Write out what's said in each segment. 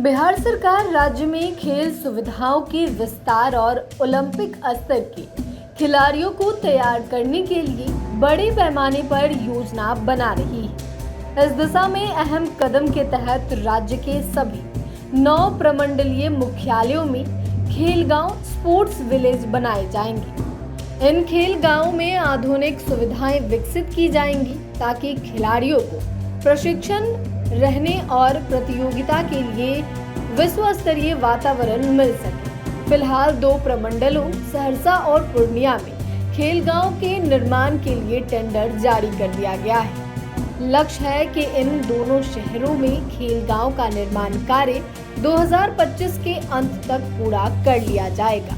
बिहार सरकार राज्य में खेल सुविधाओं के विस्तार और ओलंपिक स्तर के खिलाड़ियों को तैयार करने के लिए बड़े पैमाने पर योजना बना रही है। इस दिशा में अहम कदम के तहत राज्य के सभी 9 प्रमंडलीय मुख्यालयों में खेल गांव स्पोर्ट्स विलेज बनाए जाएंगे। इन खेल गांवों में आधुनिक सुविधाएं विकसित की जाएंगी ताकि खिलाड़ियों को प्रशिक्षण रहने और प्रतियोगिता के लिए विश्व स्तरीय वातावरण मिल सके। फिलहाल 2 प्रमंडलों सहरसा और पूर्णिया में खेल गांव के निर्माण के लिए टेंडर जारी कर दिया गया है। लक्ष्य है कि इन दोनों शहरों में खेल गांव का निर्माण कार्य 2025 के अंत तक पूरा कर लिया जाएगा।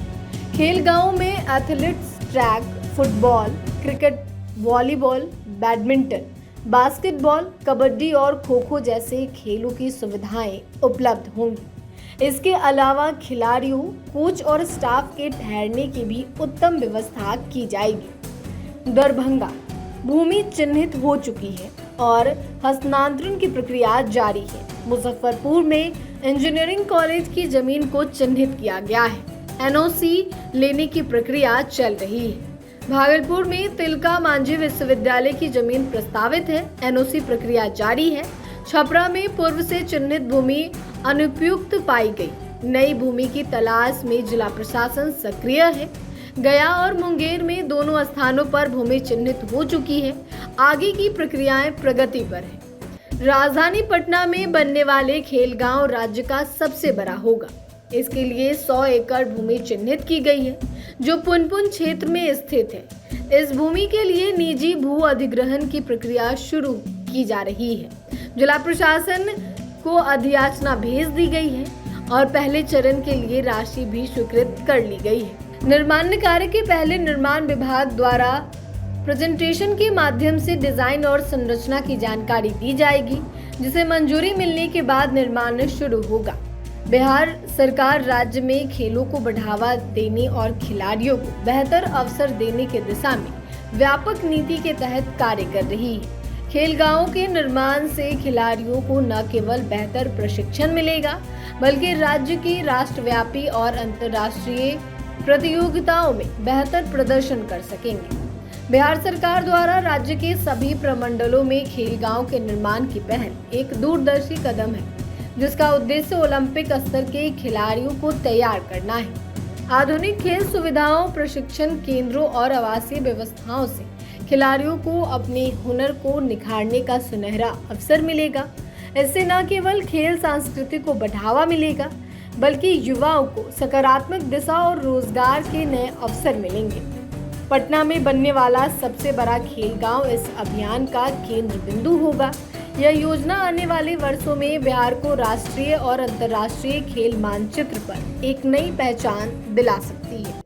खेल गांव में athletics, track, football, cricket, volleyball, badminton, basketball, kabaddi और खो-खो जैसे खेलों की सुविधाएं उपलब्ध होंगी। इसके अलावा खिलाड़ियों, कोच और स्टाफ के ठहरने की भी उत्तम व्यवस्था की जाएगी। दरभंगा भूमि चिन्हित हो चुकी है और हस्तांतरण की प्रक्रिया जारी है। मुजफ्फरपुर में इंजीनियरिंग कॉलेज की जमीन को चिन्हित किया गया है। एनओसी लेने की प्रक्रिया चल रही है। भागलपुर में तिलका मांझी विश्वविद्यालय की जमीन प्रस्तावित है। एनओसी प्रक्रिया जारी है। छपरा में पूर्व से चिन्हित भूमि अनुपयुक्त पाई गई। नई भूमि की तलाश में जिला प्रशासन सक्रिय है। गया और मुंगेर में दोनों स्थानों पर भूमि चिन्हित हो चुकी है। आगे की प्रक्रियाएं प्रगति पर है। राजधानी पटना में बनने वाले खेल गांव राज्य का सबसे बड़ा होगा। इसके लिए 100 एकड़ भूमि चिन्हित की गई है जो पुनपुन क्षेत्र में स्थित है। इस भूमि के लिए निजी भू अधिग्रहण की प्रक्रिया शुरू की जा रही है। जिला प्रशासन को अधियाचना भेज दी गई है और पहले चरण के लिए राशि भी स्वीकृत कर ली गई है। निर्माण कार्य के पहले निर्माण विभाग द्वारा प्रेजेंटेशन के माध्यम से डिजाइन और संरचना की जानकारी दी जाएगी, जिसे मंजूरी मिलने के बाद निर्माण शुरू होगा। बिहार सरकार राज्य में खेलों को बढ़ावा देने और खिलाड़ियों को बेहतर अवसर देने की दिशा में व्यापक नीति के तहत कार्य कर रही है। खेल गांवों के निर्माण से खिलाड़ियों को न केवल बेहतर प्रशिक्षण मिलेगा, बल्कि राज्य की राष्ट्रव्यापी और अंतर्राष्ट्रीय प्रतियोगिताओं में बेहतर प्रदर्शन कर सकेंगे। बिहार सरकार द्वारा राज्य के सभी प्रमंडलों में खेल गांव के निर्माण की पहल एक दूरदर्शी कदम है, जिसका उद्देश्य ओलंपिक स्तर के खिलाड़ियों को तैयार करना है। आधुनिक खेल सुविधाओं, प्रशिक्षण केंद्रों और आवासीय व्यवस्थाओं से खिलाड़ियों को अपने हुनर को निखारने का सुनहरा अवसर मिलेगा। इससे न केवल खेल संस्कृति को बढ़ावा मिलेगा, बल्कि युवाओं को सकारात्मक दिशा और रोजगार के नए अवसर मिलेंगे। पटना में बनने वाला सबसे बड़ा खेल गांव इस अभियान का केंद्र बिंदु होगा। यह योजना आने वाले वर्षों में बिहार को राष्ट्रीय और अंतर्राष्ट्रीय खेल मानचित्र पर एक नई पहचान दिला सकती है।